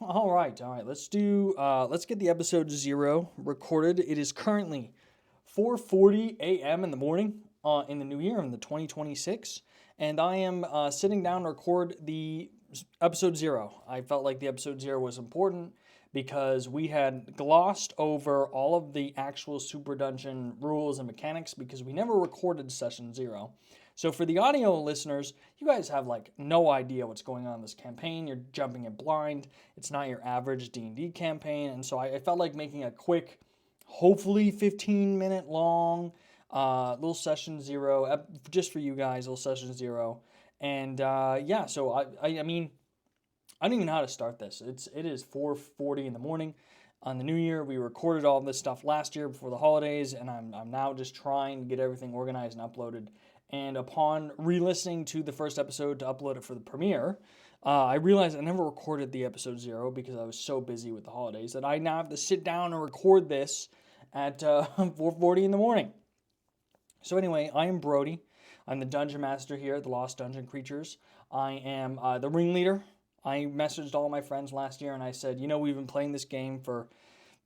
All right. Let's get the episode 0 recorded. It is currently 4:40 a.m. in the morning in the new year, in the 2026, and I am sitting down to record the episode 0. I felt like the episode 0 was important because we had glossed over all of the actual Super Dungeon rules and mechanics because we never recorded session 0. So for the audio listeners, you guys have like no idea what's going on in this campaign. You're jumping in blind. It's not your average D&D campaign. And so I felt like making a quick, hopefully 15-minute long little session 0, just for you guys, little session 0. And so I mean, I don't even know how to start this. It is 4:40 in the morning on the new year. We recorded all this stuff last year before the holidays, and I'm now just trying to get everything organized and uploaded. And upon re-listening to the first episode to upload it for the premiere, I realized I never recorded the episode 0 because I was so busy with the holidays that I now have to sit down and record this at 4:40 in the morning. So anyway, I am Brody. I'm the Dungeon Master here at the Lost Dungeon Creatures. I am the ringleader. I messaged all my friends last year and I said, we've been playing this game for,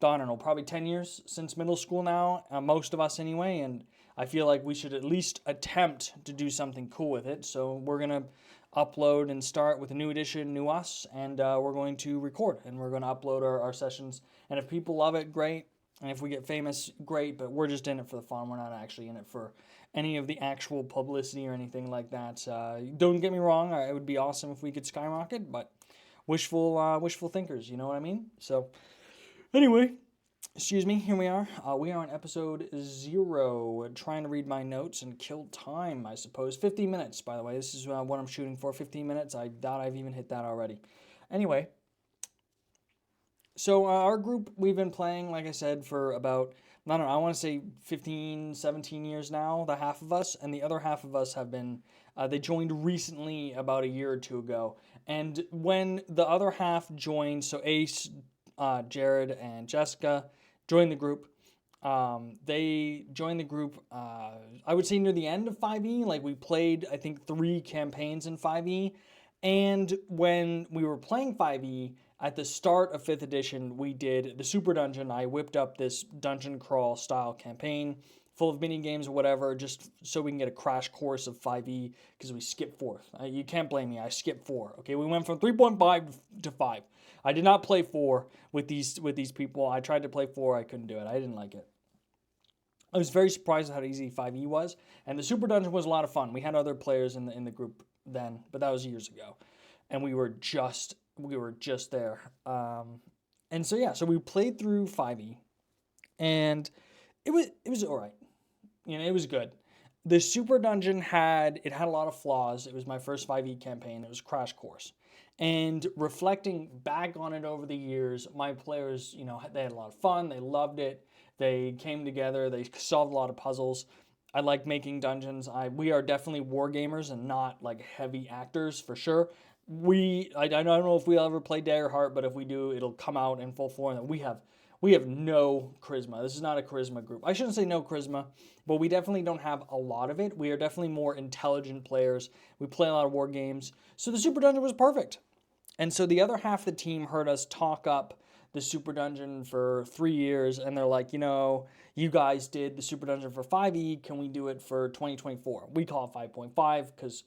I don't know, probably 10 years since middle school now, most of us anyway, and I feel like we should at least attempt to do something cool with it. So we're going to upload and start with a new edition, new us, and we're going to record and we're going to upload our sessions. And if people love it, great. And if we get famous, great, but we're just in it for the fun. We're not actually in it for any of the actual publicity or anything like that. Don't get me wrong, it would be awesome if we could skyrocket, but wishful thinkers, you know what I mean? So anyway, excuse me, here we are. We are on episode 0, trying to read my notes and kill time, I suppose. 15 minutes, by the way. This is what I'm shooting for, 15 minutes. I doubt I've even hit that already. Anyway, so our group, we've been playing, like I said, for about, I don't know, I want to say 15, 17 years now, the half of us, and the other half of us have been, they joined recently about a year or two ago. And when the other half joined, so Ace, Jared, and Jessica joined the group, they joined the group, I would say near the end of 5e, like we played, I think, 3 campaigns in 5e, and when we were playing 5e, at the start of 5th edition, we did the Super Dungeon. I whipped up this dungeon crawl style campaign full of mini games or whatever, just so we can get a crash course of 5e because we skipped 4th. You can't blame me. I skipped 4. Okay, we went from 3.5 to 5. I did not play 4 with these people. I tried to play 4. I couldn't do it. I didn't like it. I was very surprised at how easy 5e was, and the Super Dungeon was a lot of fun. We had other players in the group then, but that was years ago, and we were just there. And so we played through 5e, and it was all right. It was good. The Super Dungeon had a lot of flaws. It was my first 5e campaign. It was Crash Course. And reflecting back on it over the years, my players, they had a lot of fun. They loved it. They came together. They solved a lot of puzzles. I like making dungeons. We are definitely war gamers and not like heavy actors for sure. I don't know if we'll ever play Daggerheart, but if we do, it'll come out in full form. We have no charisma. This is not a charisma group. I shouldn't say no charisma, but we definitely don't have a lot of it. We are definitely more intelligent players. We play a lot of war games. So the Super Dungeon was perfect. And so the other half of the team heard us talk up the Super Dungeon for 3 years, and they're like, you guys did the Super Dungeon for 5e. Can we do it for 2024? We call it 5.5 because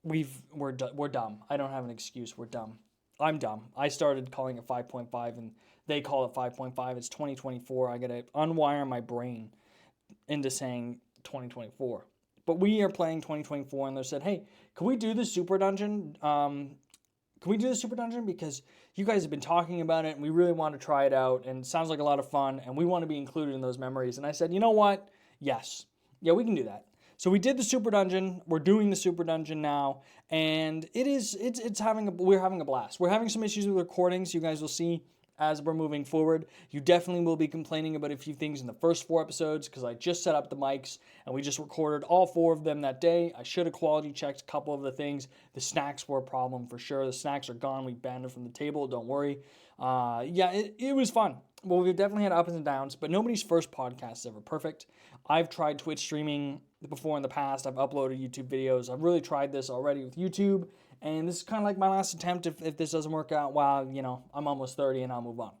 we're dumb. I don't have an excuse. We're dumb. I'm dumb. I started calling it 5.5 and they call it 5.5. It's 2024. I got to unwire my brain into saying 2024. But we are playing 2024 and they said, hey, can we do the Super Dungeon? Because you guys have been talking about it and we really want to try it out and it sounds like a lot of fun and we want to be included in those memories. And I said, you know what? Yes. Yeah, we can do that. So we did the Super Dungeon. We're doing the Super Dungeon now, and we're having a blast. We're having some issues with recordings. You guys will see as we're moving forward. You definitely will be complaining about a few things in the first 4 episodes because I just set up the mics and we just recorded all 4 of them that day. I should have quality checked a couple of the things. The snacks were a problem for sure. The snacks are gone. We banned them from the table. Don't worry. It was fun. Well, we've definitely had ups and downs, but nobody's first podcast is ever perfect. I've tried Twitch streaming before in the past. I've uploaded YouTube videos. I've really tried this already with YouTube, And this is kind of like my last attempt. If this doesn't work out, well, I'm almost 30 and I'll move on.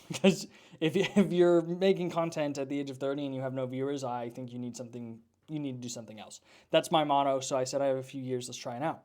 Because if you're making content at the age of 30 and you have no viewers, I think you need to do something else. That's my motto. So I said I have a few years. Let's try it out.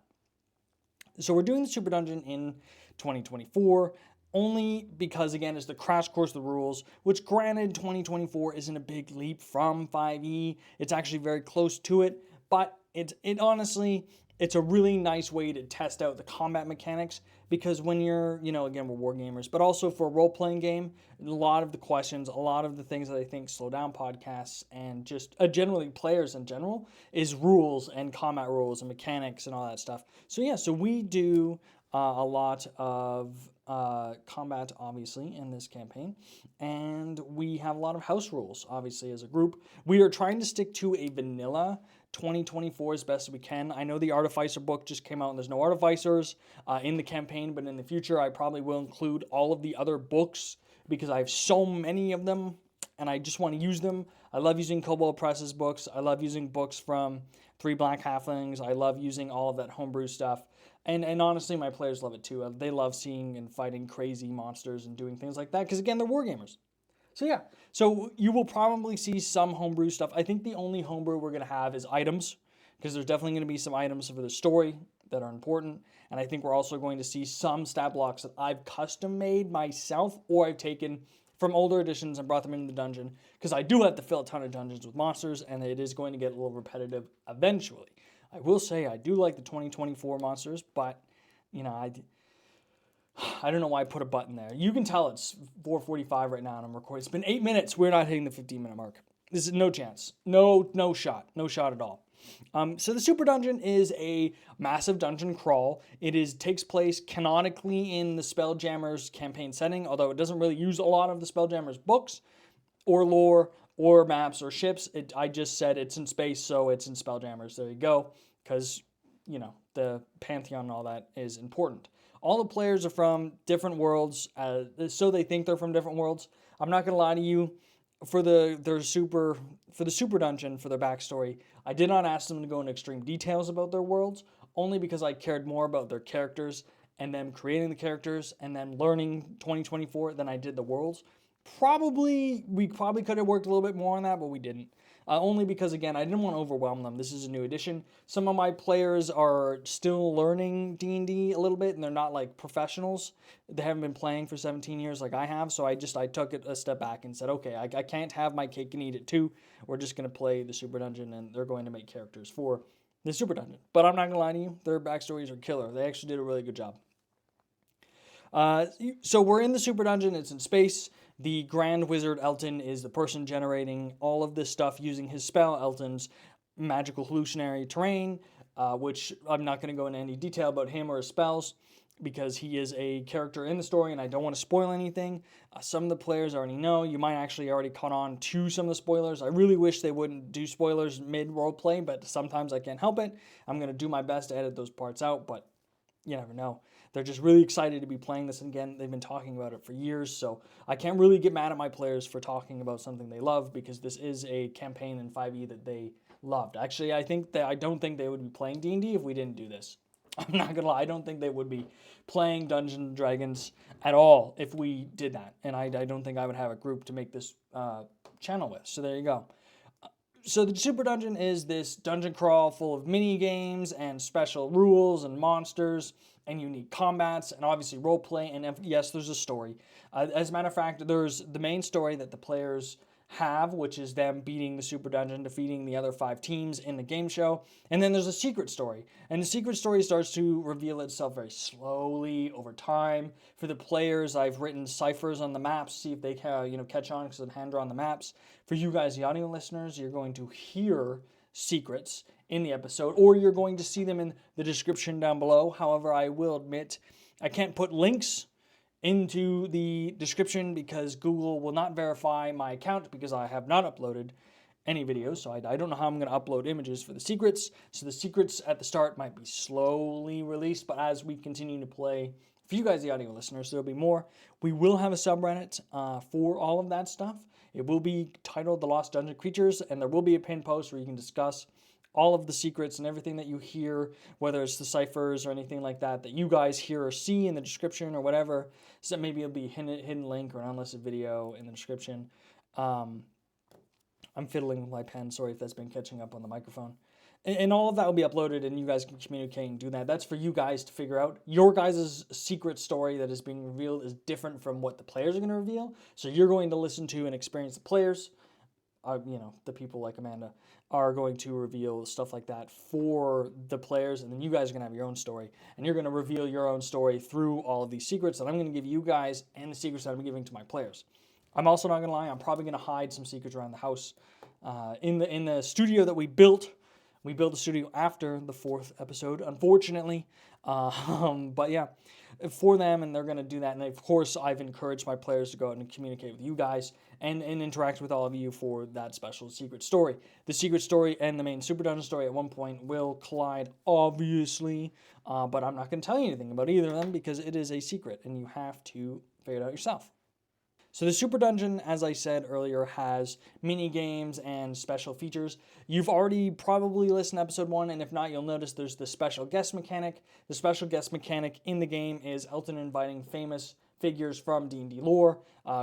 So we're doing the Super Dungeon in 2024 only because, again, it's the crash course of the rules, which granted 2024 isn't a big leap from 5e. It's actually very close to it, but it honestly, it's a really nice way to test out the combat mechanics because when you're, again, we're war gamers, but also for a role-playing game, a lot of the questions, a lot of the things that I think slow down podcasts and just generally players in general is rules and combat rules and mechanics and all that stuff. So yeah, so we do a lot of combat, obviously, in this campaign, and we have a lot of house rules, obviously, as a group. We are trying to stick to a vanilla 2024 as best as we can. I know the Artificer book just came out and there's no Artificers in the campaign, but in the future I probably will include all of the other books because I have so many of them and I just want to use them. I love using Kobold Press's books. I love using books from Three Black Halflings. I love using all of that homebrew stuff. And honestly, my players love it too. They love seeing and fighting crazy monsters and doing things like that because, again, they're wargamers. So yeah, so you will probably see some homebrew stuff. I think the only homebrew we're going to have is items, because there's definitely going to be some items for the story that are important. And I think we're also going to see some stat blocks that I've custom made myself or I've taken from older editions and brought them into the dungeon, because I do have to fill a ton of dungeons with monsters, and it is going to get a little repetitive eventually. I will say I do like the 2024 monsters, but, I don't know why I put a button there. You can tell it's 4:45 right now and I'm recording. It's been 8 minutes. We're not hitting the 15-minute mark. This is no chance. No shot. No shot at all. So the Super Dungeon is a massive dungeon crawl. It takes place canonically in the Spelljammer's campaign setting, although it doesn't really use a lot of the Spelljammer's books or lore or maps or ships. I just said it's in space, so it's in Spelljammer's. There you go. Because, the Pantheon and all that is important. All the players are from different worlds, so they think they're from different worlds. I'm not going to lie to you. For the Super Dungeon, for their backstory, I did not ask them to go into extreme details about their worlds, only because I cared more about their characters and them creating the characters and then learning 2024 than I did the worlds. We probably could have worked a little bit more on that, but we didn't. Only because, again, I didn't want to overwhelm them. This is a new edition. Some of my players are still learning D&D a little bit, and they're not like professionals. They haven't been playing for 17 years like I have, so I took it a step back and said, okay, I can't have my cake and eat it too. We're just going to play the Super Dungeon, and they're going to make characters for the Super Dungeon. But I'm not going to lie to you, their backstories are killer. They actually did a really good job. So we're in the Super Dungeon. It's in space. The Grand Wizard Elton is the person generating all of this stuff using his spell, Elton's magical hallucinatory terrain, which I'm not going to go into any detail about him or his spells because he is a character in the story and I don't want to spoil anything. Some of the players already know. You might actually already caught on to some of the spoilers. I really wish they wouldn't do spoilers mid-roleplay, but sometimes I can't help it. I'm going to do my best to edit those parts out, but you never know. They're just really excited to be playing this. And again, they've been talking about it for years, so I can't really get mad at my players for talking about something they love because this is a campaign in 5e that they loved. Actually, I don't think they would be playing D&D if we didn't do this. I'm not going to lie. I don't think they would be playing Dungeons & Dragons at all if we did that. And I don't think I would have a group to make this channel with. So there you go. So the Super Dungeon is this dungeon crawl full of mini games and special rules and monsters and unique combats and obviously roleplay. And yes, there's a story. As a matter of fact, there's the main story that the players have, which is them beating the Super Dungeon, defeating the other 5 teams in the game show. And then there's a secret story. And the secret story starts to reveal itself very slowly over time. For the players, I've written ciphers on the maps, see if they catch on because I hand draw on the maps. For you guys, the audio listeners, you're going to hear secrets in the episode, or you're going to see them in the description down below. However, I will admit I can't put links into the description because Google will not verify my account because I have not uploaded any videos. So I don't know how I'm going to upload images for the secrets. So the secrets at the start might be slowly released, but as we continue to play, for you guys, the audio listeners, there'll be more. We will have a subreddit for all of that stuff. It will be titled The Lost Dungeon Creatures, and there will be a pinned post where you can discuss all of the secrets and everything that you hear, whether it's the ciphers or anything like that, that you guys hear or see in the description or whatever. So maybe it'll be a hidden link or an unlisted video in the description. I'm fiddling with my pen. Sorry if that's been catching up on the microphone. And all of that will be uploaded, and you guys can communicate and do that. That's for you guys to figure out. Your guys' secret story that is being revealed is different from what the players are going to reveal. So you're going to listen to and experience the players. The people like Amanda are going to reveal stuff like that for the players, and then you guys are going to have your own story, and you're going to reveal your own story through all of these secrets that I'm going to give you guys and the secrets that I'm giving to my players. I'm also not going to lie, I'm probably going to hide some secrets around the house. In the studio that we built the studio after the 4th episode, unfortunately. But yeah, for them, and they're going to do that. And of course, I've encouraged my players to go out and communicate with you guys and interact with all of you for that special secret story. The secret story and the main Super Dungeon story at one point will collide, obviously. But I'm not going to tell you anything about either of them because it is a secret and you have to figure it out yourself. So the Super Dungeon, as I said earlier, has mini games and special features. You've already probably listened to episode 1, and if not, you'll notice there's the special guest mechanic. The special guest mechanic in the game is Elton inviting famous figures from D&D lore.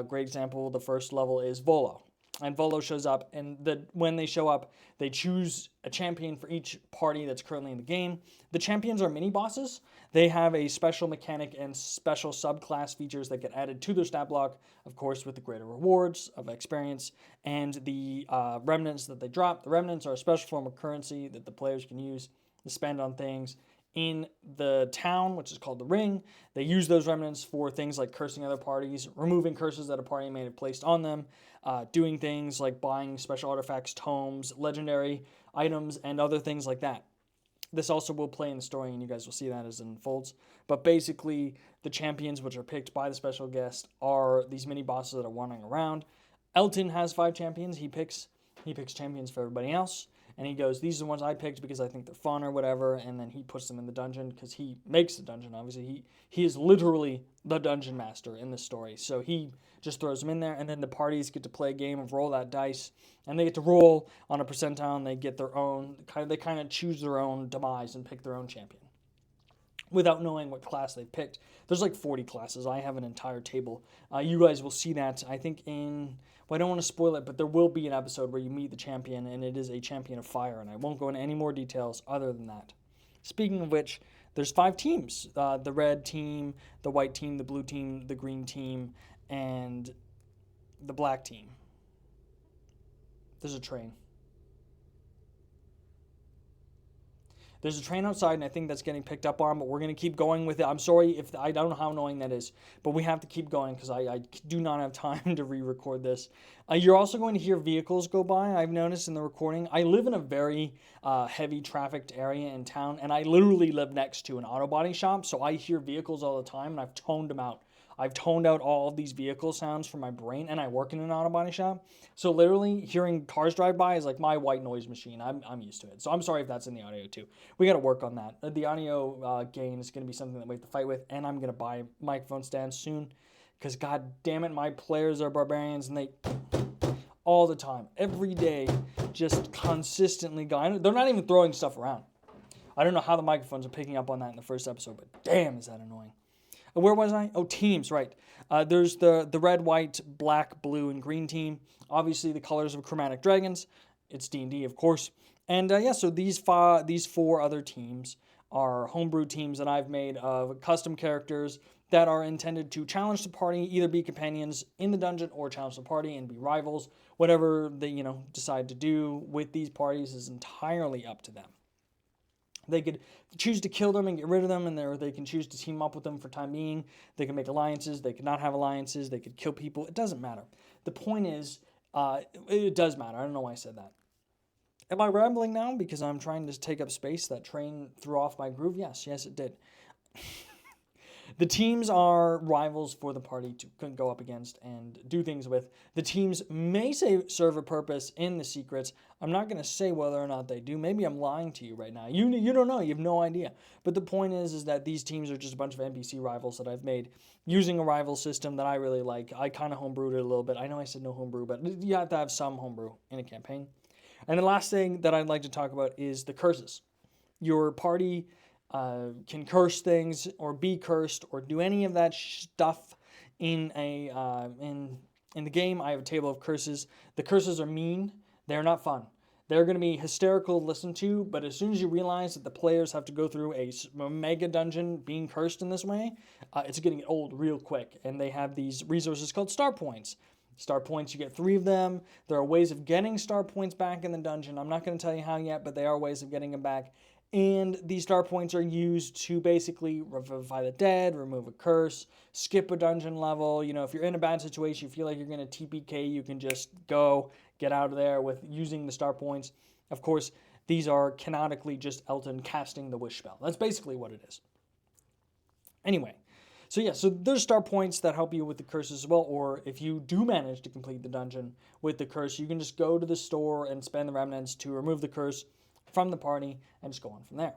Great example, the first level is Volo. And Volo shows up, and when they show up, they choose a champion for each party that's currently in the game. The champions are mini-bosses. They have a special mechanic and special subclass features that get added to their stat block, of course, with the greater rewards of experience and the remnants that they drop. The remnants are a special form of currency that the players can use to spend on things in the town, which is called the Ring. They use those remnants for things like cursing other parties, removing curses that a party may have placed on them, doing things like buying special artifacts, tomes, legendary items, and other things like that. This also will play in the story, and you guys will see that as it unfolds. But basically, the champions, which are picked by the special guest, are these mini-bosses that are wandering around. Elton has 5 champions. He picks champions for everybody else. And he goes, these are the ones I picked because I think they're fun or whatever. And then he puts them in the dungeon because he makes the dungeon, obviously. He is literally the dungeon master in this story. So he just throws them in there. And then the parties get to play a game of roll that dice. And they get to roll on a percentile. And they get their own, they kind of choose their own demise and pick their own champion without knowing what class they picked. There's like 40 classes. I have an entire table. You guys will see that, I think, I don't want to spoil it, but there will be an episode where you meet the champion, and it is a champion of fire, and I won't go into any more details other than that. Speaking of which, there's 5 teams. The red team, the white team, the blue team, the green team, and the black team. There's a train. There's a train outside, and I think that's getting picked up on, but we're going to keep going with it. I'm sorry if I don't know how annoying that is, but we have to keep going because I do not have time to re-record this. You're also going to hear vehicles go by, I've noticed in the recording. I live in a very heavy trafficked area in town, and I literally live next to an auto body shop, so I hear vehicles all the time, and I've toned them out. I've toned out all of these vehicle sounds from my brain, and I work in an auto body shop. So literally hearing cars drive by is like my white noise machine. I'm used to it. So I'm sorry if that's in the audio too. We got to work on that. The audio gain is going to be something that we have to fight with, and I'm going to buy microphone stands soon because god damn it, my players are barbarians, and they all the time, every day, just consistently going. They're not even throwing stuff around. I don't know how the microphones are picking up on that in the first episode, but damn, is that annoying. Where was I? Oh, teams, right. There's the red, white, black, blue, and green team. Obviously, the colors of chromatic dragons. It's D&D, of course. And so these 4 other teams are homebrew teams that I've made of custom characters that are intended to challenge the party, either be companions in the dungeon or challenge the party and be rivals. Whatever they decide to do with these parties is entirely up to them. They could choose to kill them and get rid of them, or they can choose to team up with them for time being. They can make alliances. They could not have alliances. They could kill people. It doesn't matter. The point is, it does matter. I don't know why I said that. Am I rambling now because I'm trying to take up space? That train threw off my groove? Yes, it did. The teams are rivals for the party to go up against and do things with. The teams may serve a purpose in the secrets. I'm not going to say whether or not they do. Maybe I'm lying to you right now. You don't know. You have no idea. But the point is that these teams are just a bunch of NPC rivals that I've made using a rival system that I really like. I kind of homebrewed it a little bit. I know I said no homebrew, but you have to have some homebrew in a campaign. And the last thing that I'd like to talk about is the curses. Your party can curse things or be cursed or do any of that stuff in in the game. I have a table of curses. The curses are mean. They're not fun. They're going to be hysterical to listen to, but as soon as you realize that the players have to go through a mega dungeon being cursed in this way, it's getting old real quick. And they have these resources called star points. Star points, you get 3 of them. There are ways of getting star points back in the dungeon. I'm not going to tell you how yet, but there are ways of getting them back. And these star points are used to basically revivify the dead, remove a curse, skip a dungeon level. You know, if you're in a bad situation, you feel like you're going to TPK, you can just go get out of there with using the star points. Of course, these are canonically just Elton casting the wish spell. That's basically what it is. Anyway, so there's star points that help you with the curse as well, or if you do manage to complete the dungeon with the curse, you can just go to the store and spend the remnants to remove the curse from the party and just go on from there.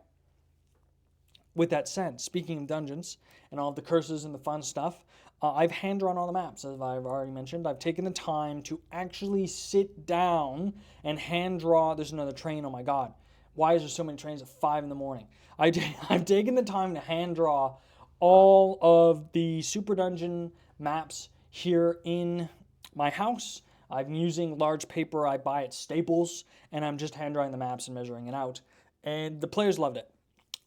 With that said, speaking of dungeons and all of the curses and the fun stuff, I've hand drawn all the maps, as I've already mentioned. I've taken the time to actually sit down and hand draw. There's another train, oh my god. Why is there so many trains at 5 in the morning? I've taken the time to hand draw all of the Super Dungeon maps here in my house. I'm using large paper I buy at Staples, and I'm just hand drawing the maps and measuring it out. And the players loved it.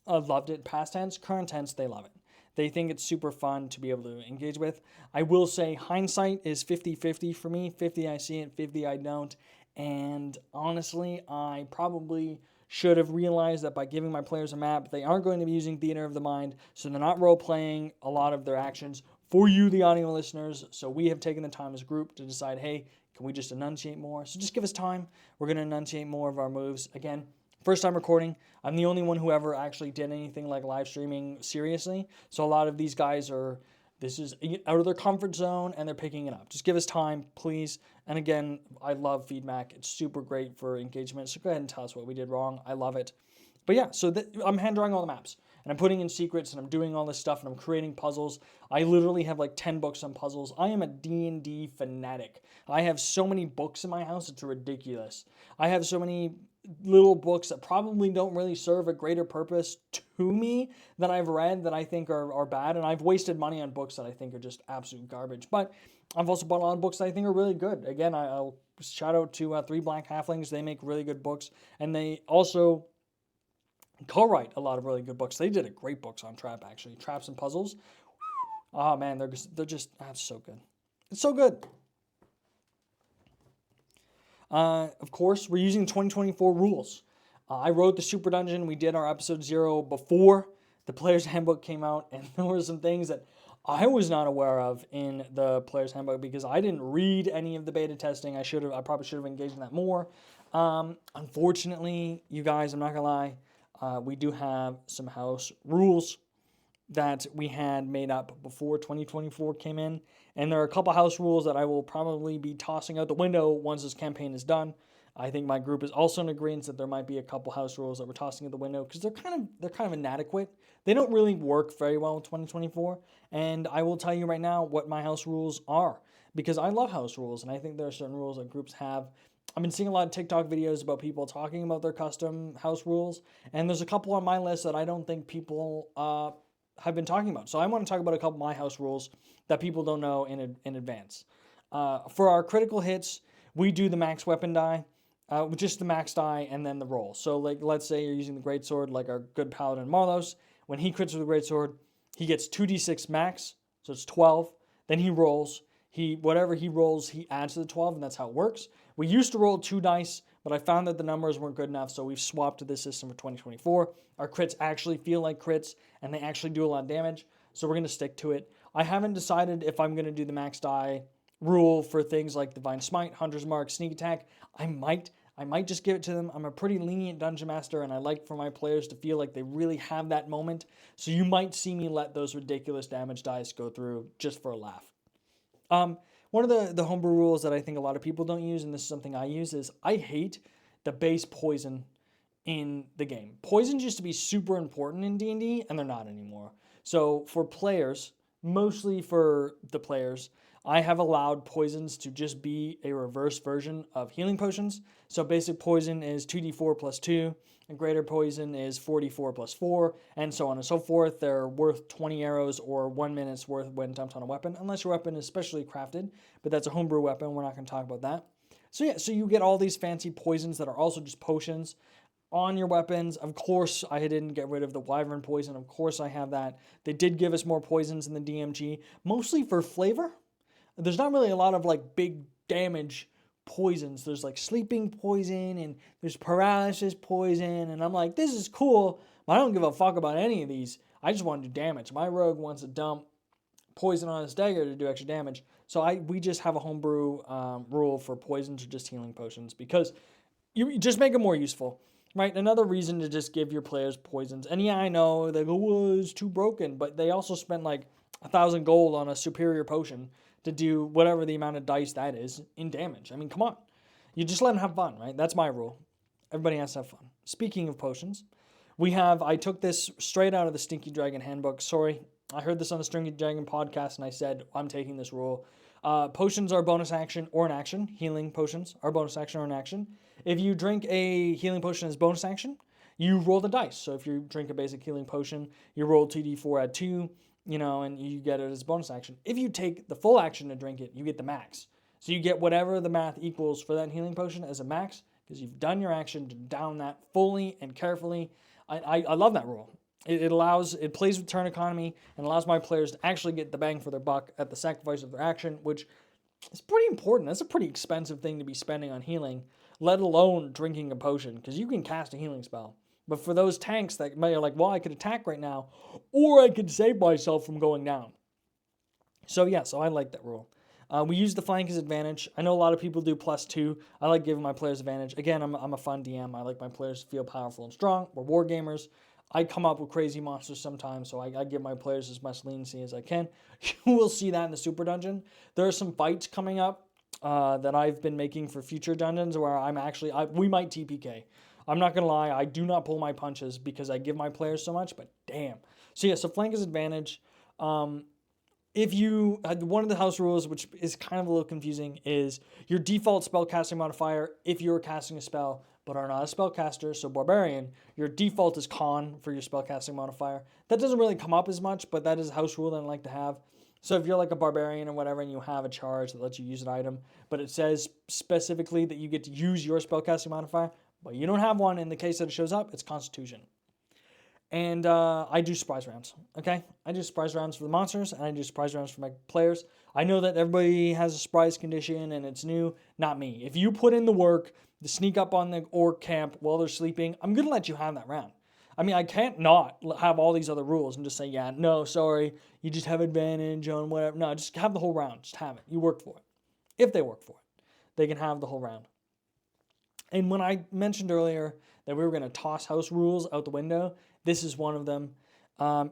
Loved it. Past tense, current tense, they love it. They think it's super fun to be able to engage with. I will say hindsight is 50-50 for me. 50 I see it, 50 I don't. And honestly, I probably should have realized that by giving my players a map, they aren't going to be using theater of the mind, so they're not role-playing a lot of their actions for you, the audio listeners. So we have taken the time as a group to decide, hey, can we just enunciate more? So just give us time. We're going to enunciate more of our moves. Again, first time recording. I'm the only one who ever actually did anything like live streaming seriously. So a lot of these guys this is out of their comfort zone and they're picking it up. Just give us time, please. And again, I love feedback. It's super great for engagement. So go ahead and tell us what we did wrong. I love it. But yeah, so I'm hand drawing all the maps. And I'm putting in secrets and I'm doing all this stuff and I'm creating puzzles. I literally have like 10 books on puzzles. I am a D&D fanatic. I have so many books in my house, it's ridiculous. I have so many little books that probably don't really serve a greater purpose to me that I've read that I think are bad. And I've wasted money on books that I think are just absolute garbage. But I've also bought a lot of books that I think are really good. Again, I'll shout out to Three Black Halflings. They make really good books. And they also co-write a lot of really good books. They did a great books on Trap, actually. Traps and Puzzles. Oh, man, they're just, that's so good. It's so good. Of course, we're using 2024 rules. I wrote the Super Dungeon. We did our episode 0 before the Player's Handbook came out, and there were some things that I was not aware of in the Player's Handbook because I didn't read any of the beta testing. I probably should have engaged in that more. Unfortunately, you guys, I'm not gonna lie, we do have some house rules that we had made up before 2024 came in. And there are a couple house rules that I will probably be tossing out the window once this campaign is done. I think my group is also in agreement that there might be a couple house rules that we're tossing out the window because they're kind of inadequate. They don't really work very well in 2024. And I will tell you right now what my house rules are because I love house rules and I think there are certain rules that groups have. I've been seeing a lot of TikTok videos about people talking about their custom house rules, and there's a couple on my list that I don't think people have been talking about. So I want to talk about a couple of my house rules that people don't know in advance. For our critical hits, we do the max weapon die, just the max die and then the roll. So like, let's say you're using the greatsword, like our good paladin Marlos. When he crits with the greatsword, he gets 2d6 max, so it's 12. Then he rolls. Whatever he rolls, he adds to the 12, and that's how it works. We used to roll 2 dice, but I found that the numbers weren't good enough, so we've swapped to this system for 2024. Our crits actually feel like crits, and they actually do a lot of damage, so we're going to stick to it. I haven't decided if I'm going to do the max die rule for things like Divine Smite, Hunter's Mark, Sneak Attack. I might just give it to them. I'm a pretty lenient dungeon master, and I like for my players to feel like they really have that moment, so you might see me let those ridiculous damage dice go through just for a laugh. One of the homebrew rules that I think a lot of people don't use, and this is something I use, is I hate the base poison in the game. Poisons used to be super important in D&D, and they're not anymore. So for players, mostly for the players. I have allowed poisons to just be a reverse version of healing potions. So basic poison is 2d4 plus 2, and greater poison is 44 plus 4, and so on and so forth. They're worth 20 arrows or 1 minute's worth when dumped on a weapon, unless your weapon is specially crafted, but that's a homebrew weapon. We're not going to talk about that. So yeah, so you get all these fancy poisons that are also just potions on your weapons. Of course, I didn't get rid of the wyvern poison. Of course, I have that. They did give us more poisons in the DMG, mostly for flavor. There's not really a lot of like big damage poisons. There's like sleeping poison and there's paralysis poison, and I'm like, this is cool, but I don't give a fuck about any of these. I just want to do damage. My rogue wants to dump poison on his dagger to do extra damage. So we just have a homebrew rule for poisons or just healing potions because you just make them more useful, right? Another reason to just give your players poisons. And yeah, I know they go, well, it's too broken, but they also spent like 1,000 gold on a superior potion to do whatever the amount of dice that is in damage. I mean, come on. You just let them have fun, right? That's my rule. Everybody has to have fun. Speaking of potions, I took this straight out of the Stinky Dragon handbook. Sorry, I heard this on the Stinky Dragon podcast and I said, I'm taking this rule. Potions are bonus action or an action. Healing potions are bonus action or an action. If you drink a healing potion as bonus action, you roll the dice. So if you drink a basic healing potion, you roll 2d4, add 2, and you get it as bonus action. If you take the full action to drink it, you get the max. So you get whatever the math equals for that healing potion as a max because you've done your action to down that fully and carefully. I love that rule. It plays with turn economy and allows my players to actually get the bang for their buck at the sacrifice of their action, which is pretty important. That's a pretty expensive thing to be spending on healing, let alone drinking a potion, because you can cast a healing spell. But for those tanks that may are like, well, I could attack right now, or I could save myself from going down. So yeah, so I like that rule. We use the flank as advantage. I know a lot of people do +2. I like giving my players advantage. Again, I'm a fun DM. I like my players to feel powerful and strong. We're war gamers. I come up with crazy monsters sometimes, so I give my players as much leniency as I can. You will see that in the Super Dungeon. There are some fights coming up that I've been making for future dungeons where we might TPK. I'm not going to lie, I do not pull my punches because I give my players so much, but damn. So yeah, so flank is advantage. If you one of the house rules, which is kind of a little confusing, is your default spell casting modifier. If you're casting a spell but are not a spellcaster, so barbarian, your default is con for your spell casting modifier. That doesn't really come up as much, but that is a house rule that I like to have. So if you're like a barbarian or whatever, and you have a charge that lets you use an item, but it says specifically that you get to use your spell casting modifier, but you don't have one, in the case that it shows up, it's Constitution. And I do surprise rounds, okay? I do surprise rounds for the monsters, and I do surprise rounds for my players. I know that everybody has a surprise condition, and it's new. Not me. If you put in the work to sneak up on the orc camp while they're sleeping, I'm going to let you have that round. I mean, I can't not have all these other rules and just say, yeah, no, sorry, you just have advantage on whatever. No, just have the whole round. Just have it. You worked for it. If they work for it, they can have the whole round. And when I mentioned earlier that we were going to toss house rules out the window, this is one of them.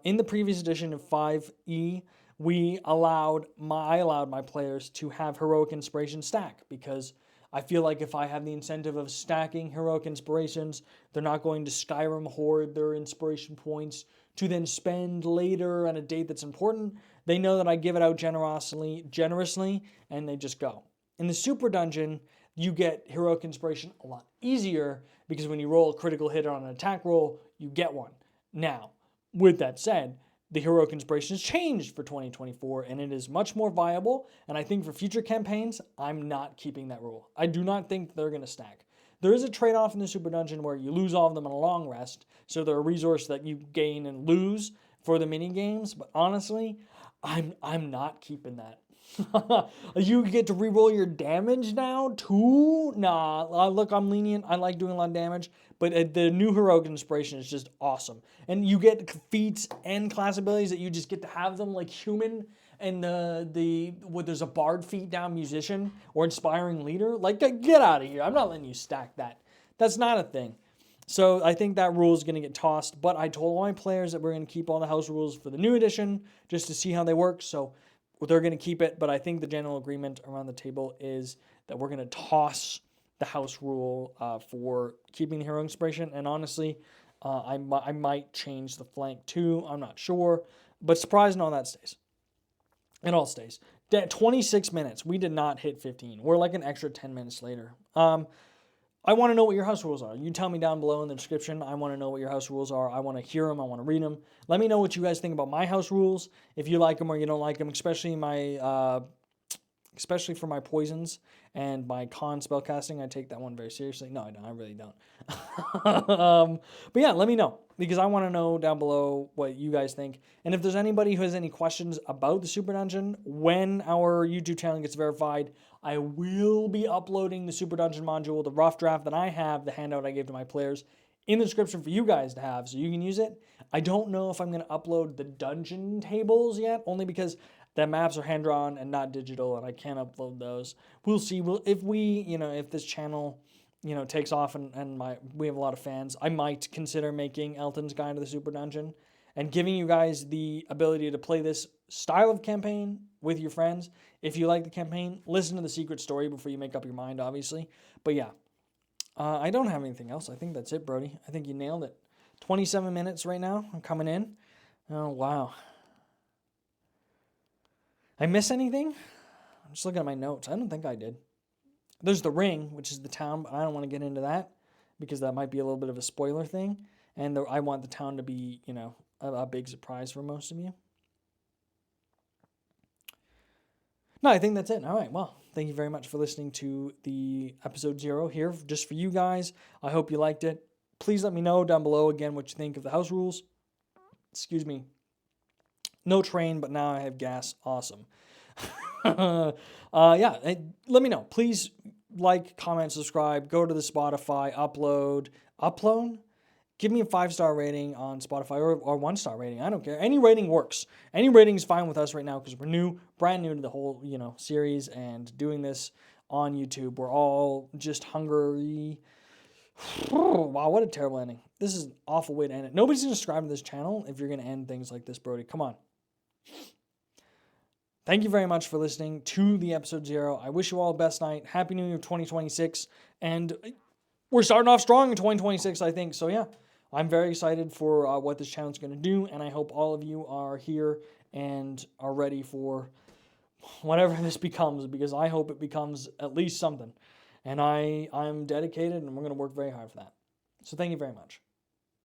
In the previous edition of 5e, I allowed my players to have heroic inspiration stack because I feel like if I have the incentive of stacking heroic inspirations, they're not going to Skyrim hoard their inspiration points to then spend later on a date that's important. They know that I give it out generously, and they just go. In the Super Dungeon, you get heroic inspiration a lot easier because when you roll a critical hit on an attack roll, you get one. Now, with that said, the heroic inspiration has changed for 2024 and it is much more viable. And I think for future campaigns, I'm not keeping that rule. I do not think they're going to stack. There is a trade-off in the Super Dungeon where you lose all of them on a long rest. So they're a resource that you gain and lose for the mini games. But honestly, I'm not keeping that. You get to reroll your damage now too? Nah, look, I'm lenient. I like doing a lot of damage, but the new heroic inspiration is just awesome. And you get feats and class abilities that you just get to have them like human. And there's a bard feat now, musician or inspiring leader. Like, get out of here! I'm not letting you stack that. That's not a thing. So I think that rule is going to get tossed. But I told all my players that we're going to keep all the house rules for the new edition just to see how they work. So they're going to keep it, but I think the general agreement around the table is that we're going to toss the house rule for keeping the hero inspiration. And honestly, I might change the flank too. I'm not sure, but surprise and all that stays. It all stays. 26 minutes. We did not hit 15. We're like an extra 10 minutes later. I want to know what your house rules are. You tell me down below in the description. I want to know what your house rules are. I want to hear them. I want to read them. Let me know what you guys think about my house rules. If you like them or you don't like them, especially for my poisons and my con spell casting. I take that one very seriously. No, I don't. I really don't. But yeah, let me know, because I want to know down below what you guys think. And if there's anybody who has any questions about the Super Dungeon, when our YouTube channel gets verified, I will be uploading the Super Dungeon module, the rough draft that I have, the handout I gave to my players, in the description for you guys to have so you can use it. I don't know if I'm going to upload the dungeon tables yet, only because the maps are hand-drawn and not digital, and I can't upload those. We'll see. If this channel, takes off and we have a lot of fans, I might consider making Elton's Guide to the Super Dungeon and giving you guys the ability to play this style of campaign with your friends. If you like the campaign, listen to the secret story before you make up your mind, obviously. But yeah, I don't have anything else. I think that's it, Brody. I think you nailed it. 27 minutes right now. I'm coming in. Oh, wow. I miss anything? I'm just looking at my notes. I don't think I did. There's the ring, which is the town, but I don't want to get into that because that might be a little bit of a spoiler thing. And I want the town to be, a big surprise for most of you. No, I think that's it. All right. Well, thank you very much for listening to the episode 0 here, just for you guys. I hope you liked it. Please let me know down below again what you think of the house rules. Excuse me. No train, but now I have gas. Awesome. Let me know. Please like, comment, subscribe. Go to the Spotify, upload. Give me a 5-star rating on Spotify or 1-star rating. I don't care. Any rating works. Any rating is fine with us right now because we're brand new to the whole, series and doing this on YouTube. We're all just hungry. Wow, what a terrible ending. This is an awful way to end it. Nobody's going to subscribe to this channel if you're going to end things like this, Brody. Come on. Thank you very much for listening to the episode 0. I wish you all the best night. Happy New Year 2026. And we're starting off strong in 2026, I think. So yeah, I'm very excited for what this channel is going to do. And I hope all of you are here and are ready for whatever this becomes, because I hope it becomes at least something. And I'm dedicated, and we're going to work very hard for that. So thank you very much.